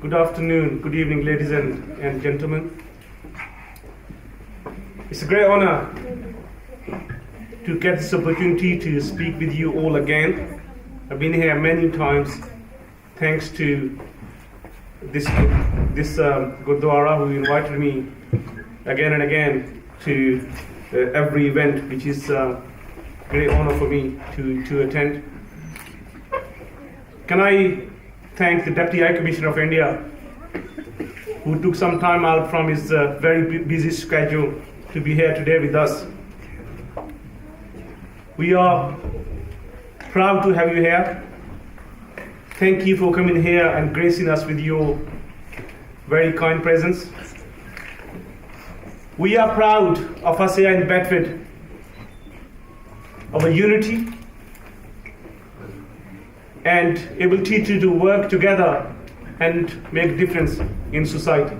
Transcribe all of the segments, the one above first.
Good afternoon, good evening, ladies and gentlemen. It's a great honor to get this opportunity to speak with you all again. I've been here many times thanks to this Gurudwara who invited me again and again to every event, which is a great honor for me to attend. Can I thank the Deputy High Commissioner of India who took some time out from his very busy schedule to be here today with us. We are proud to have you here. Thank you for coming here and gracing us with your very kind presence. We are proud of us here in Bedford, of a unity and ability to work together and make a difference in society.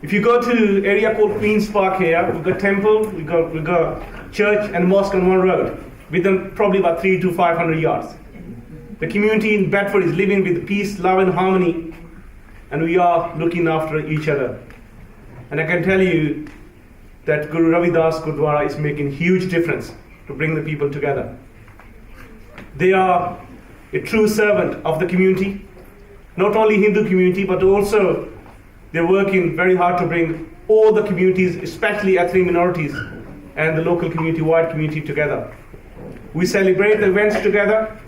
If you go to area called Queen's Park here, we've got temple, we've got church and mosque on one road, within probably about 300 to 500 yards. The community in Bedford is living with peace, love and harmony, and we are looking after each other. And I can tell you that Guru Ravidas Gurudwara is making huge difference to bring the people together. They are a true servant of the community, not only Hindu community, but also they're working very hard to bring all the communities, especially ethnic minorities and the local community, wide community together. We celebrate the events together,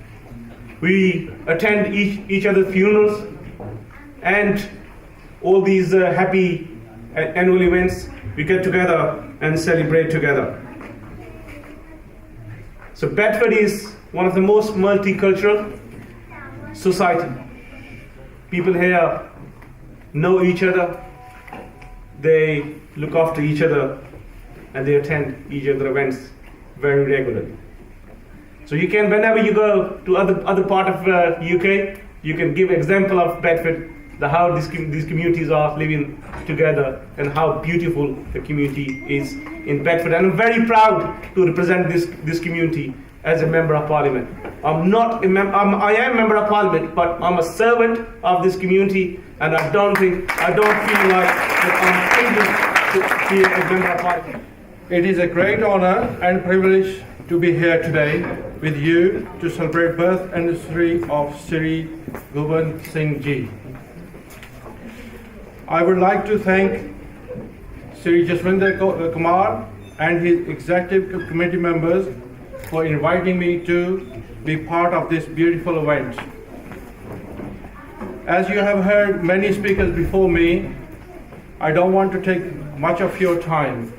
we attend each other's funerals, and all these happy annual events, we get together and celebrate together. So Bedford is one of the most multicultural society. People here know each other, they look after each other, and they attend each other's events very regularly. So you can, whenever you go to other part of UK, you can give example of Bedford, how these communities are living together and how beautiful the community is in Bedford. And I'm very proud to represent this community as a member of parliament. I am a member of parliament, but I'm a servant of this community, and I don't feel like that I'm able to be a member of parliament. It is a great honor and privilege to be here today with you to celebrate birth anniversary of Shri Govind Singh Ji. I would like to thank Shri Jaswinder Kumar and his executive committee members for inviting me to be part of this beautiful event. As you have heard many speakers before me, I don't want to take much of your time.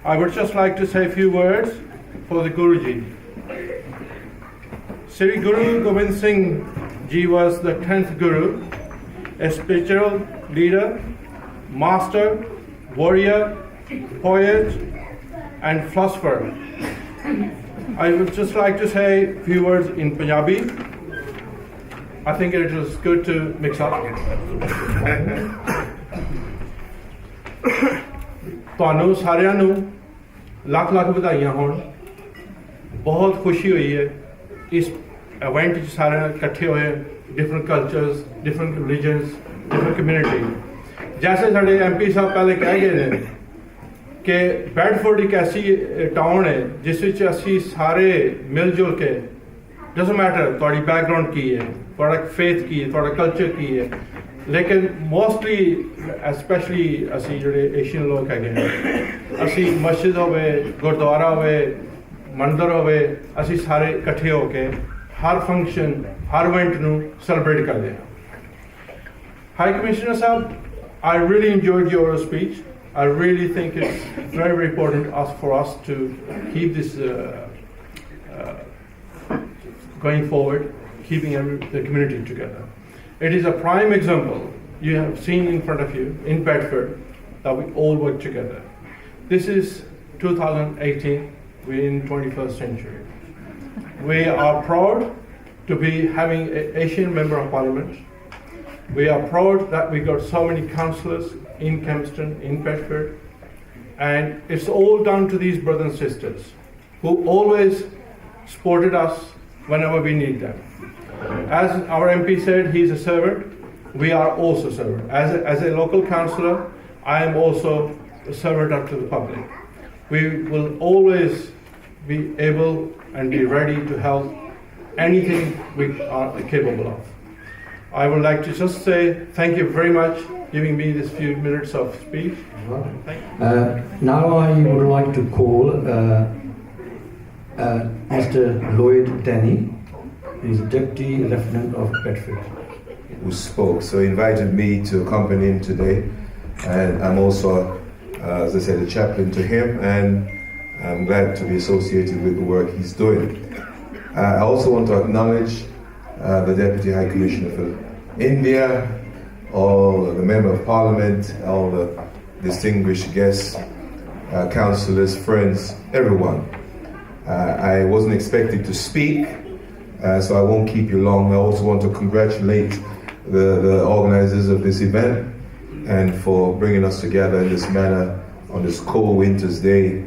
I would just like to say a few words for the Guruji. Shri Guru Govind Singh Ji was the 10th Guru, a spiritual leader, master, warrior, poet, and philosopher. I would just like to say a few words in Punjabi. I think it is good to mix up. ਤੁਹਾਨੂੰ ਸਾਰਿਆਂ ਨੂੰ ਲੱਖ ਲੱਖ ਵਧਾਈਆਂ ਹੋਣ। ਬਹੁਤ ਖੁਸ਼ੀ ਹੋਈ ਹੈ ਇਸ ਇਵੈਂਟ 'ਚ ਸਾਰੇ ਇਕੱਠੇ ਹੋਏ, different cultures, different religions, different community. जैसे साढ़े MP साहब पहले कह गए ने कि बैडफोर्ड एक ऐसी टाउन है जिस विच असी सारे मिलजुल के, डजंट मैटर तुहाडी बैकग्राउंड की है, तुहाडा फेथ की है, तुहाडा कल्चर की है, लेकिन मोस्टली एस्पैशली असी जिहड़े एशियन लोग हैगे असी मस्जिद होवे, गुरुद्वारा होवे, मंदिर होवे, असी सारे इकट्ठे होके हर फंक्शन, हर इवेंट नूं सैलीब्रेट करते हैं। High Commissioner साहब, I really enjoyed your speech. I really think it's very, very important for us to keep this going forward, keeping the community together. It is a prime example you have seen in front of you in Bedford that we all work together. This is 2018, we're in 21st century. We are proud to be having an Asian Member of Parliament. We are proud that we got so many councillors in Kempston, in Bedford, and it's all down to these brothers and sisters who always supported us whenever we need them. As our MP said, he's a servant. We are also servant. As a local councillor, I am also a servant up to the public. We will always be able and be ready to help anything we are capable of. I would like to just say thank you very much for giving me this few minutes of speech. Now I would like to call Mr. Lloyd Denny, who is Deputy Lieutenant of Bedford, who spoke. So he invited me to accompany him today, and I'm also, as I said, a chaplain to him, and I'm glad to be associated with the work he's doing. I also want to acknowledge the Deputy High Commissioner for India, all the Member of Parliament, all the distinguished guests, councillors, friends, everyone. I wasn't expected to speak, so I won't keep you long. I also want to congratulate the organisers of this event and for bringing us together in this manner on this cold winter's day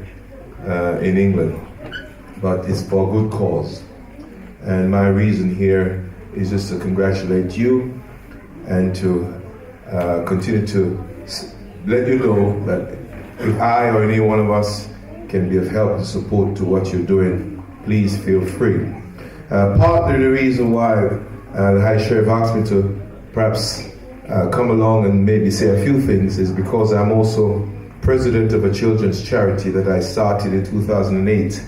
in England. But it's for a good cause. And my reason here is just to congratulate you and to continue to let you know that if I or any one of us can be of help and support to what you're doing, please feel free. Partly the reason why the High Sheriff asked me to perhaps come along and maybe say a few things is because I'm also president of a children's charity that I started in 2008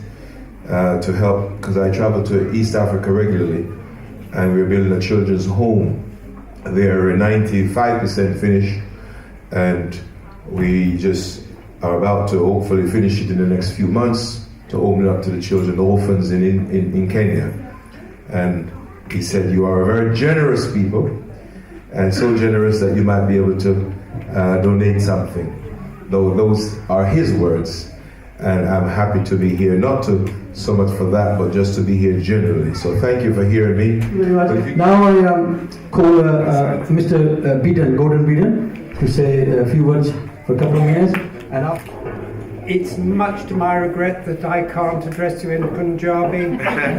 to help, because I travel to East Africa regularly, and we're building a children's home. They're 95% finished, and we just are about to hopefully finish it in the next few months to open it up to the children orphans in Kenya. And he said, you are a very generous people, and so generous that you might be able to donate something. Though those are his words, and I'm happy to be here, not to so much for that, but just to be here generally. So thank you for hearing me. Now I call Mr. Gordon Beaton, to say a few words for a couple of minutes. And it's much to my regret that I can't address you in Punjabi,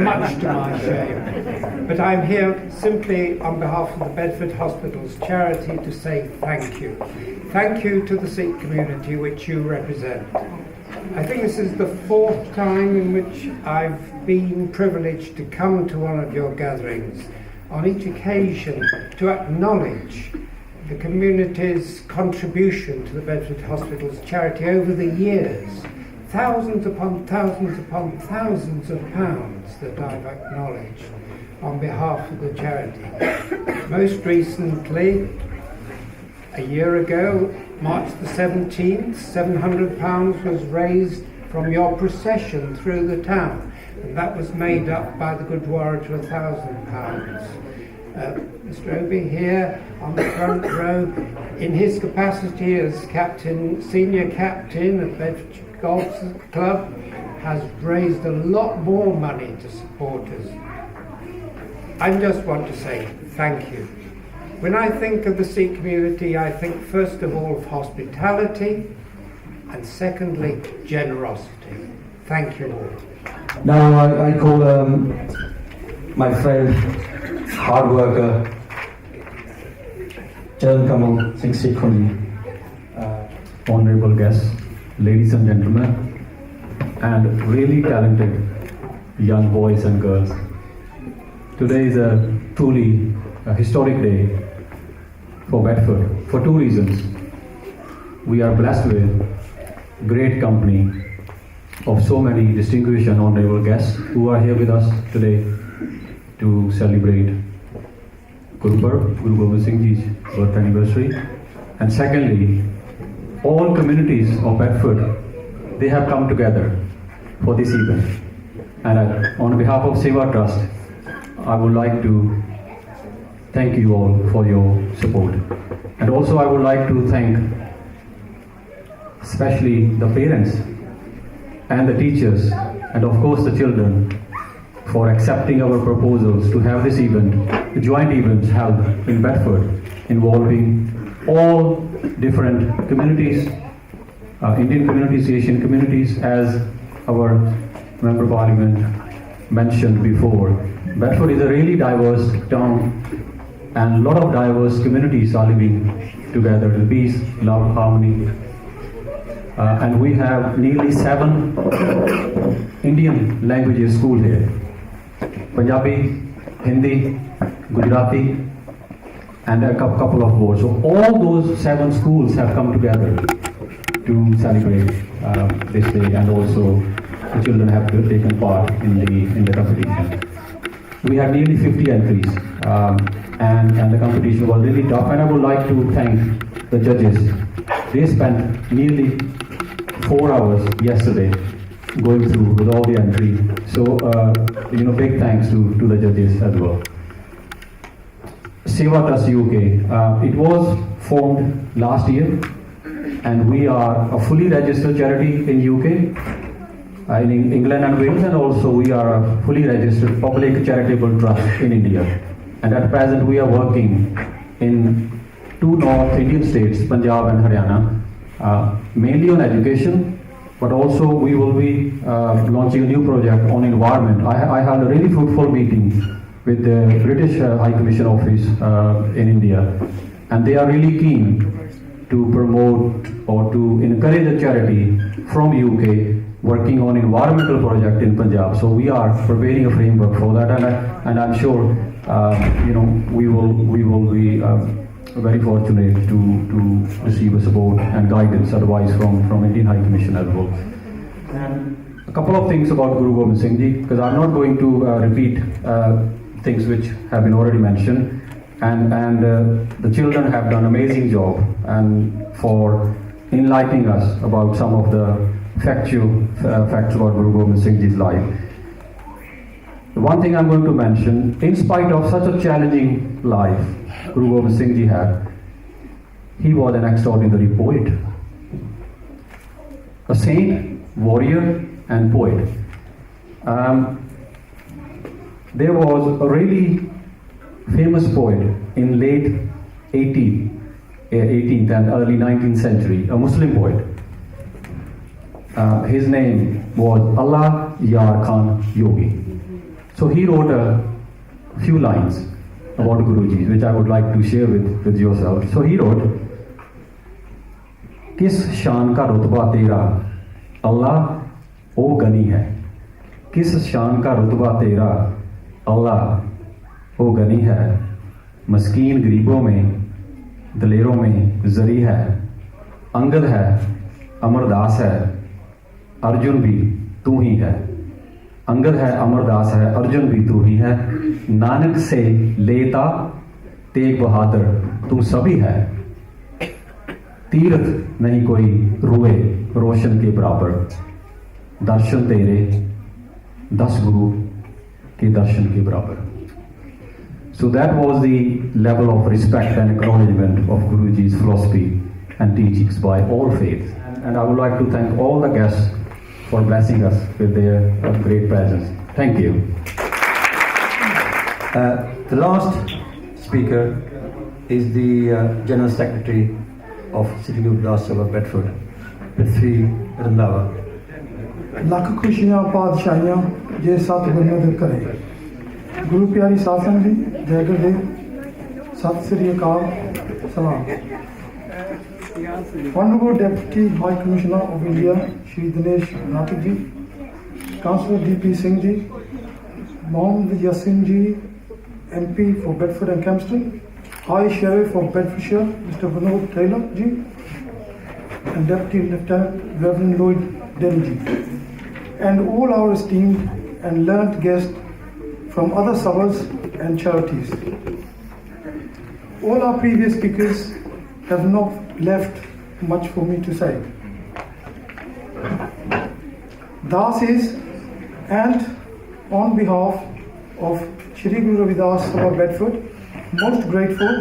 much to my shame. But I'm here simply on behalf of the Bedford Hospitals charity to say thank you. Thank you to the Sikh community which you represent. I think this is the fourth time in which I've been privileged to come to one of your gatherings, on each occasion to acknowledge the community's contribution to the Bedford Hospitals charity over the years. Thousands upon thousands upon thousands of pounds that I've acknowledged on behalf of the charity. Most recently, a year ago, March the 17th, £700 was raised from your procession through the town, and that was made up by the Gurudwaras to £1,000. Mr. Obi here on the front row, in his capacity as senior captain of Bedford Golf Club, has raised a lot more money to support us. I just want to say thank you. When I think of the Sikh community, I think first of all of hospitality, and secondly, generosity. Thank you all. now I call my friend, hard worker, Charan Kamal Singh Sekhoni, honorable guests, ladies and gentlemen, and really talented young boys and girls. Today is a truly historic day for Bedford for two reasons. We are blessed with great company of so many distinguished and honorable guests who are here with us today to celebrate Guru Govind Singh's birth anniversary. And secondly, all communities of Bedford, they have come together for this event. And on behalf of SEVA Trust, I would like to thank you all for your support. And also I would like to thank especially the parents and the teachers and of course the children for accepting our proposals to have this event, the joint events held in Bedford involving all different communities, Indian communities, Asian communities, as our Member of Parliament mentioned before. Bedford is a really diverse town, and a lot of diverse communities are living together in peace, love, harmony. And we have nearly 7 Indian languages school here. Punjabi, Hindi, Gujarati, and a couple of more. So all those 7 schools have come together to celebrate this day, and also the children have taken part in the competition. We had nearly 50 entries, and the competition was really tough. And I would like to thank the judges. They spent nearly 4 hours yesterday going through with all the entries. So, big thanks to the judges as well. SEVA TrustUK, it was formed last year, and we are a fully registered charity in UK, in England and Wales, and also we are a fully registered public charitable trust in India. And at present we are working in 2 North Indian states, Punjab and Haryana, mainly on education, but also we will be launching a new project on environment. I had a really fruitful meeting with the British High Commission Office in India, and they are really keen to promote or to encourage a charity from UK working on environmental project in Punjab. So we are preparing a framework for that, and I'm sure we will be very fortunate to receive a support and guidance, advice from Indian High Commission as well. And a couple of things about Guru Govind Singh Ji, because I'm not going to repeat things which have been already mentioned, and the children have done an amazing job and for enlightening us about some of the facts about Guru Govind Singh Ji's life. The one thing I'm going to mention, in spite of such a challenging life Guru Govind Singh Ji had, he was an extraordinary poet, a saint, warrior and poet. There was a really famous poet in late 18th and early 19th century, a Muslim poet. His name was Allah Yar Khan Yogi. So he wrote a few lines about Guruji, which I would like to share with yourself. So he wrote, किस शान का रुतबा तेरा अल्लाह ओ गनी है, किस शान का रुतबा तेरा अल्लाह ओ गनी है, मस्कीन गरीबों में दलेरों में जरी है, अंगद है अमरदास है, अर्जुन भी तू ही है, अंगद है अमरदास है, अर्जुन भी तू ही है, नानक से लेता तेग बहादुर तू सभी है, तीर्थ नहीं कोई रुए रोशन के बराबर, दर्शन तेरे 10 गुरु के दर्शन के बराबर. So that was the level of respect and acknowledgement of Guruji's philosophy and teachings by all faiths. And I would like to thank all the guests for blessing us with their great presence. Thank you. The last speaker is the General Secretary of Shri Guru Ravidas Sabha Bedford, Prithvi Randhawa. Lakh ਖੁਸ਼ੀਆਂ ਪਾਤਸ਼ਾਹੀਆਂ ਜੇ ਸਤਿਗੁਰਾਂ ਦੇ ਘਰੇ. ਗੁਰੂ ਪਿਆਰੀ ਸਾਧ ਸੰਗਤ ਜੀ, ਜੈ ਗੁਰਦੇਵ, ਸਤਿ ਸ੍ਰੀ ਅਕਾਲ, ਸਲਾਮ. Honorable Deputy High Commissioner of India, Shri Dinesh Nathik ji, Councillor D.P. Singh ji, Mohammed Yassin ji, MP for Bedford and Kempston, High Sheriff of Bedfordshire, Mr. Vinod Taylor ji, and Deputy Lieutenant Reverend Lloyd Denny ji, and all our esteemed and learned guests from other sabhas and charities. All our previous speakers have not left much for me to say. Das is, and on behalf of Shri Guru Ravidas Sabha Bedford, most grateful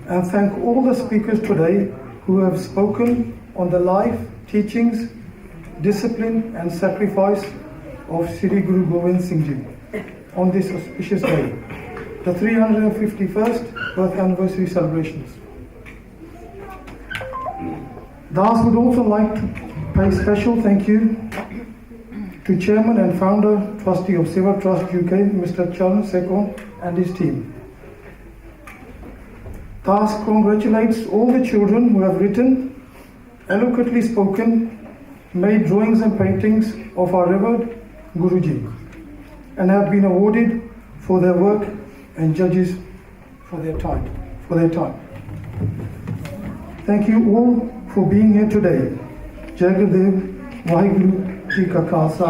and thank all the speakers today who have spoken on the life, teachings, discipline and sacrifice of Shri Guru Govind Singh Ji on this auspicious day, the 351st birth anniversary celebrations. Das would also like to pay special thank you to Chairman and Founder, Trustee of SEVA TrustUK, Mr. Charan Sekon and his team. TASC congratulates all the children who have written, eloquently spoken, made drawings and paintings of our revered Guruji, and have been awarded for their work and judges for their time. Thank you all for being here today. Jai Gurudev, Vaheguru Ji Ka Khalsa,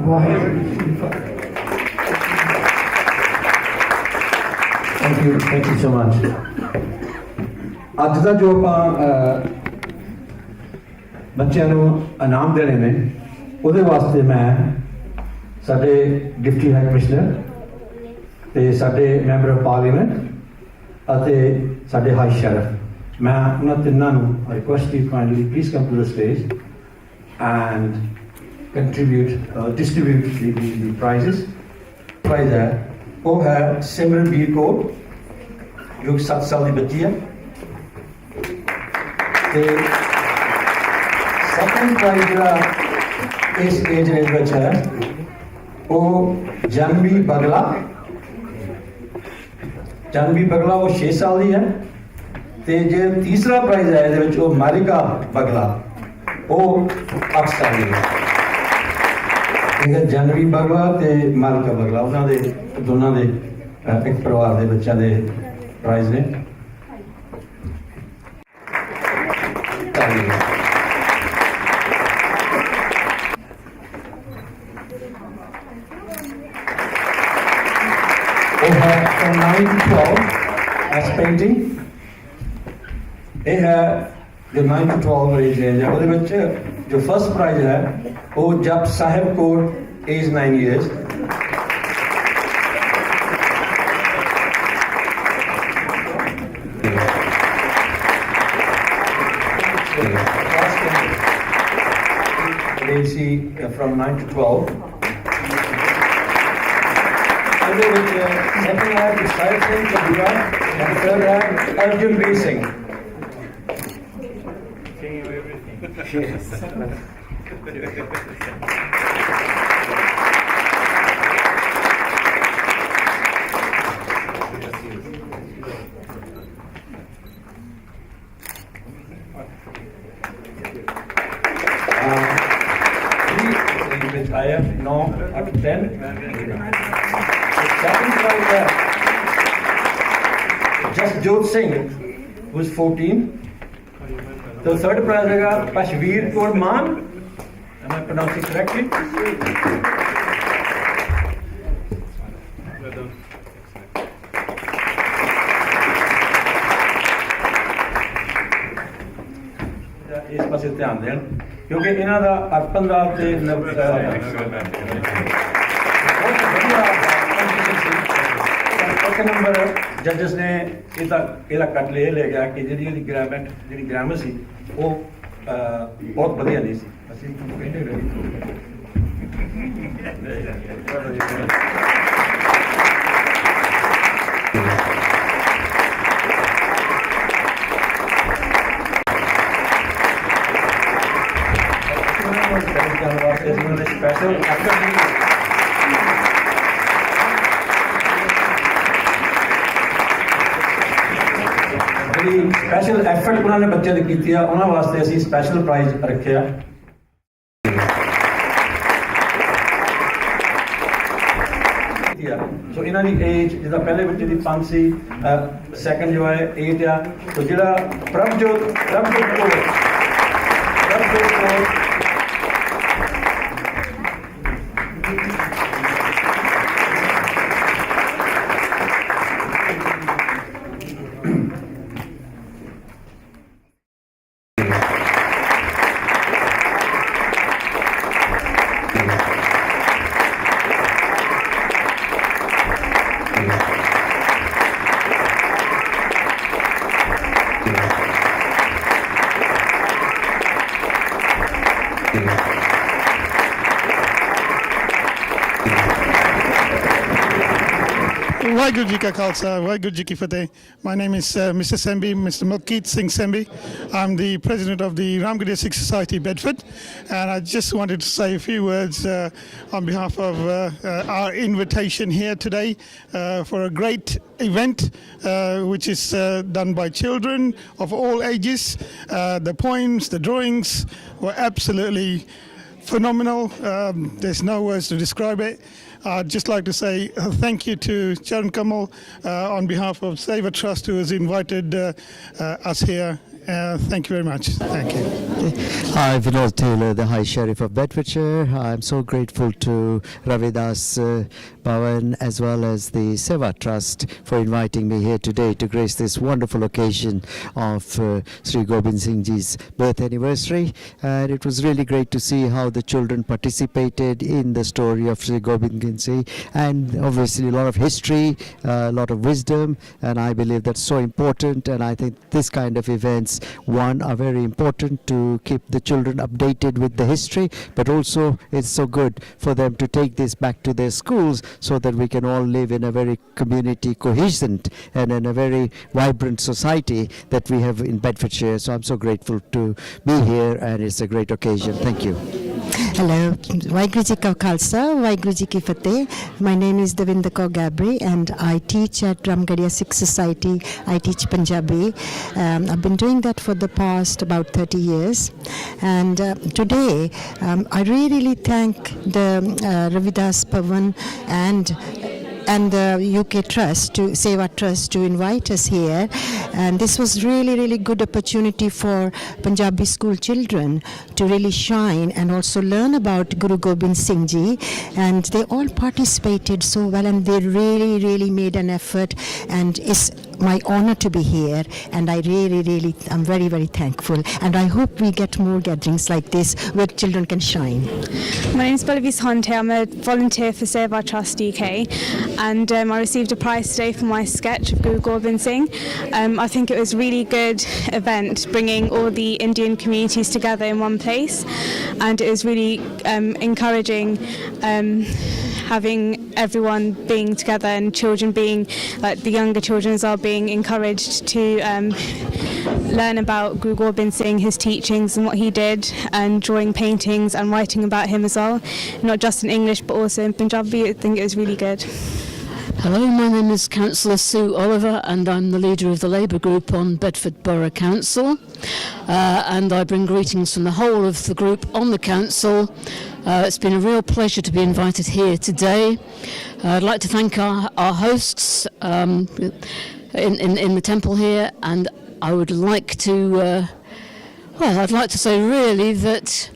Vaheguru Ji Ki Fateh. Thank you so much. ਅੱਜ ਦਾ ਜੋ ਆਪਾਂ ਬੱਚਿਆਂ ਨੂੰ ਇਨਾਮ ਦੇਣੇ ਨੇ ਉਹਦੇ ਵਾਸਤੇ ਮੈਂ ਸਾਡੇ ਡਿਪਟੀ ਹਾਈ ਕਮਿਸ਼ਨਰ ਤੇ ਸਾਡੇ ਮੈਂਬਰ ਆਫ ਪਾਰਲੀਮੈਂਟ ਅਤੇ ਸਾਡੇ ਹਾਈ ਸ਼ੈਰਿਫ ਮੈਂ ਉਹਨਾਂ ਤਿੰਨਾਂ ਨੂੰ request you kindly please come to the stage and distribute the prizes. Prize ਹੈ ਉਹ ਹੈ ਸਿਮਰਨਵੀਰ ਕੌਰ ਜੋ 7 ਸਾਲ ਦੀ ਬੱਚੀ ਹੈ ਤੇ ਸੈਕੰਡ ਪ੍ਰਾਈਜ਼ ਜਿਹੜਾ ਇਸ ਏਜ ਰੇਂਜ ਵਿੱਚ ਹੈ ਉਹ ਜਾਨਵੀ ਬਗਲਾ ਉਹ 6 ਸਾਲ ਦੀ ਹੈ ਤੇ ਜੇ ਤੀਸਰਾ ਪ੍ਰਾਈਜ਼ ਹੈ ਇਹਦੇ ਵਿੱਚ ਉਹ ਮਾਲਿਕਾ ਬਗਲਾ ਉਹ 8 ਸਾਲ ਦੀ ਹੈ। ਜਾਨਵੀ ਬਗਲਾ ਤੇ ਮਾਲਿਕਾ ਬਗਲਾ ਉਹਨਾਂ ਦੇ ਦੋਨਾਂ ਦੇ ਇੱਕ ਪਰਿਵਾਰ ਦੇ ਬੱਚਿਆਂ ਦੇ ਪ੍ਰਾਈਜ਼ ਨੇ। From 9 to 12 as painting ਇਹ ਹੈ ਜੋ 9 to 12 age range ਹੈ ਉਹਦੇ ਵਿੱਚ ਜੋ ਫਸਟ ਪ੍ਰਾਈਜ਼ ਹੈ ਉਹ ਜਪ ਸਾਹਿਬ core age 9 years from 9 to 12 ਉਹਦੇ ਵਿੱਚ second ਹੈ ਸਾਹਿਬ ਸਿੰਘ ਕਬੂਰਾ and third ਹੈ ਅਰਜੁਨਵੀਰ Singh. I have 9 out of 10. Second prize है Jasjot Singh, who is 14. The third prize है Pashveer Kaur Maan. Am I pronouncing correctly? इस पासे ध्यान दें क्योंकि इन्हों का अर्पण का एक नंबर जजेस ने ਇਹਦਾ ਕੱਟ ਲੈ ਗਿਆ ਕਿ ਜਿਹੜੀ ਗ੍ਰਾਮਰ ਸੀ ਉਹ ਬਹੁਤ ਵਧੀਆ ਨਹੀਂ ਸੀ ਅਸੀਂ ਕਹਿੰਦੇ ਰਹੇ special स्पेशल एफर्ट उन्होंने बच्चे ने की उन्होंने वास्ते असी स्पेशल प्राइज रखे सो इन्हों की एज जिदा पहले बच्चे की 5 सी सैकेंड जो है 8 आ तो जो Prabhjot Waheguru Ji Ka Khalsa, Waheguru Ji Ki Fateh. My name is Mr. Sembi, Mr. Malkeet Singh Sembi. I'm the president of the Ramgarhia Sikh Society, Bedford, and I just wanted to say a few words on behalf of our invitation here today for a great event which is done by children of all ages. The poems, the drawings were absolutely phenomenal. There's no words to describe it. I'd just like to say thank you to Charan Kamal on behalf of SEVA Trust, who has invited us here. Thank you very much. Thank you. Hi, Vinod Taylor, the High Sheriff of Bedfordshire. I'm so grateful to Ravidas Bhavan as well as the SEVA Trust for inviting me here today to grace this wonderful occasion of Shri Govind Singh Ji's birth anniversary. And it was really great to see how the children participated in the story of Shri Govind Singh, and obviously a lot of history, a lot of wisdom, and I believe that's so important. And I think this kind of events, one, are very important to keep the children updated with the history, but also it's so good for them to take this back to their schools so that we can all live in a very community cohesion and in a very vibrant society that we have in Bedfordshire. So I'm so grateful to be here, and it's a great occasion. Thank you. Hello, Waheguru Ji Ka Khalsa, Waheguru Ji Ki Fateh. My name is Davinder Kaur Gabri and I teach at Ramgarhia Sikh Society. I teach Punjabi. I've been doing that for the past about 30 years. And today, I really thank the Ravidas Bhavan and the UK Trust, SEVA Trust, to invite us here. And this was really good opportunity for Punjabi school children to really shine and also learn about Guru Govind Singh Ji. And they all participated so well, and they really made an effort, and it's my honor to be here, and I I'm very thankful, and I hope we get more gatherings like this where children can shine. My name is Pallavi Sonte. I'm a volunteer for SEVA Trust UK, and I received a prize today for my sketch of Guru Govind Singh. I think it was a really good event, bringing all the Indian communities together in one place, and it was really encouraging having everyone being together, and children being, like the younger children as well, being encouraged to learn about Guru Gobind Singh, his teachings and what he did, and drawing paintings and writing about him as well, not just in English but also in Punjabi. I think it was really good. Hello, my name is Councillor Sue Oliver, and I'm the leader of the Labour group on Bedford Borough Council, and I bring greetings from the whole of the group on the council. It's been a real pleasure to be invited here today. I'd like to thank our hosts in the temple here, and I would like to I'd like to say really that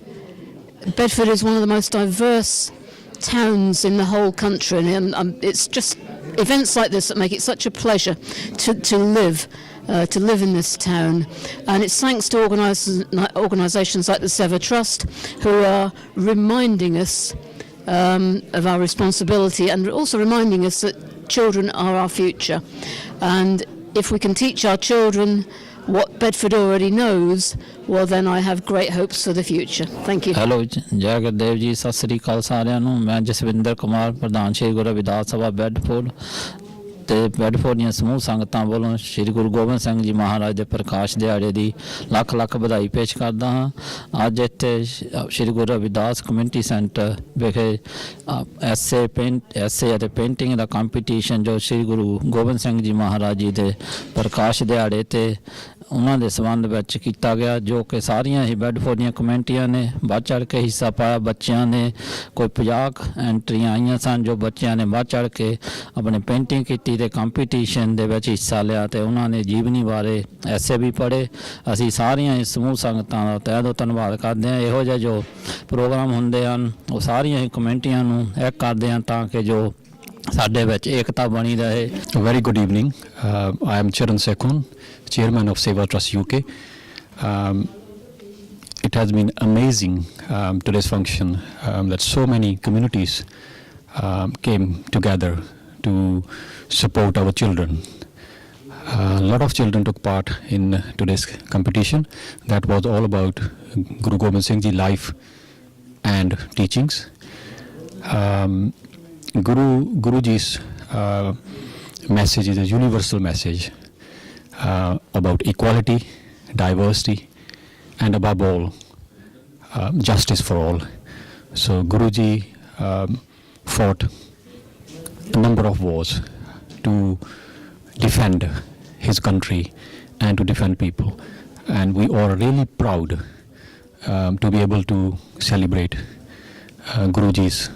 Bedford is one of the most diverse towns in the whole country, and it's just events like this that make it such a pleasure to live in this town. And it's thanks to organisations like the SEVA Trust who are reminding us of our responsibility, and also reminding us that children are our future, and if we can teach our children what Bedford already knows, well then I have great hopes for the future. Thank you. Hello, Jai Gurudev Ji, Sat Sri Akal ਸਾਰਿਆਂ ਨੂੰ। ਮੈਂ ਜਸਵਿੰਦਰ ਕੁਮਾਰ, ਪ੍ਰਧਾਨ ਸ਼੍ਰੀ ਗੁਰੂ ਰਵਿਦਾਸ ਸਭਾ Bedford ਤੇ Bedford ਦੀਆਂ ਸਮੂਹ ਸੰਗਤਾਂ ਵੱਲੋਂ ਸ਼੍ਰੀ ਗੁਰੂ ਗੋਬਿੰਦ ਸਿੰਘ ਜੀ ਮਹਾਰਾਜ ਦੇ ਪ੍ਰਕਾਸ਼ ਦਿਹਾੜੇ ਦੀ ਲੱਖ ਵਧਾਈ ਪੇਸ਼ ਕਰਦਾ ਹਾਂ। ਅੱਜ ਇੱਥੇ ਸ਼੍ਰੀ ਗੁਰੂ ਰਵਿਦਾਸ ਕਮਿਊਨਿਟੀ ਸੈਂਟਰ ਵਿਖੇ ਐਸੇ ਅਤੇ ਪੇਂਟਿੰਗ ਦਾ ਕੰਪੀਟੀਸ਼ਨ ਜੋ ਸ਼੍ਰੀ ਗੁਰੂ ਗੋਬਿੰਦ ਸਿੰਘ ਜੀ ਮਹਾਰਾਜ ਜੀ ਦੇ ਪ੍ਰਕਾਸ਼ ਦਿਹਾੜੇ ਤੇ ਉਹਨਾਂ ਦੇ ਸੰਬੰਧ ਵਿੱਚ ਕੀਤਾ ਗਿਆ, ਜੋ ਕਿ ਸਾਰੀਆਂ ਹੀ ਬੈਡਫੋਰਡ ਦੀਆਂ ਕਮਿਊਨਿਟੀਆਂ ਨੇ ਵੱਧ ਚੜ੍ਹ ਕੇ ਹਿੱਸਾ ਪਾਇਆ। ਬੱਚਿਆਂ ਨੇ ਕੋਈ 50 ਐਂਟਰੀਆਂ ਆਈਆਂ ਸਨ, ਜੋ ਬੱਚਿਆਂ ਨੇ ਵੱਧ ਚੜ੍ਹ ਕੇ ਆਪਣੇ ਪੇਂਟਿੰਗ ਕੀਤੀ ਤੇ ਕੰਪੀਟੀਸ਼ਨ ਦੇ ਵਿੱਚ ਹਿੱਸਾ ਲਿਆ, ਤੇ ਉਹਨਾਂ ਨੇ ਜੀਵਨੀ ਬਾਰੇ ਐਸੇ ਵੀ ਪੜ੍ਹੇ। ਅਸੀਂ ਸਾਰੀਆਂ ਹੀ ਸਮੂਹ ਸੰਗਤਾਂ ਦਾ ਤਹਿ ਦਿਲੋਂ ਧੰਨਵਾਦ ਕਰਦੇ ਹਾਂ। ਇਹੋ ਜਿਹੇ ਜੋ ਪ੍ਰੋਗਰਾਮ ਹੁੰਦੇ ਹਨ ਉਹ ਸਾਰੀਆਂ ਹੀ ਕਮਿਊਨਿਟੀਆਂ ਨੂੰ ਇੱਕ ਕਰਦੇ ਹਨ ਤਾਂ ਕਿ ਜੋ ਸਾਡੇ ਵਿੱਚ ਏਕਤਾ ਬਣੀ ਰਹੇ। Very good evening. I am Charan Sekhon, Chairman of SEVA Trust UK. It has been amazing today's function that so many communities came together to support our children. A lot of children took part in today's competition. That was all about Guru Gobind Singh Ji life and teachings. Guruji's message is a universal message about equality, diversity, and above all, justice for all. So Guruji fought a number of wars to defend his country and to defend people. And we are really proud to be able to celebrate Guruji's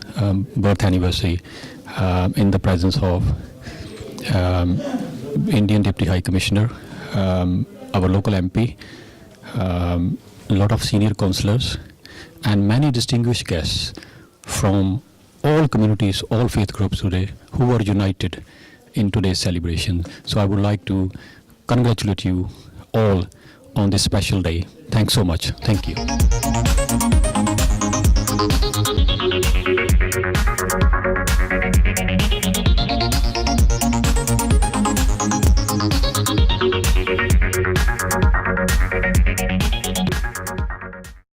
birth anniversary in the presence of Indian Deputy High Commissioner, our local MP, a lot of senior councillors, and many distinguished guests from all communities, all faith groups today, who are united in today's celebration. So I would like to congratulate you all on this special day. Thanks so much. Thank you.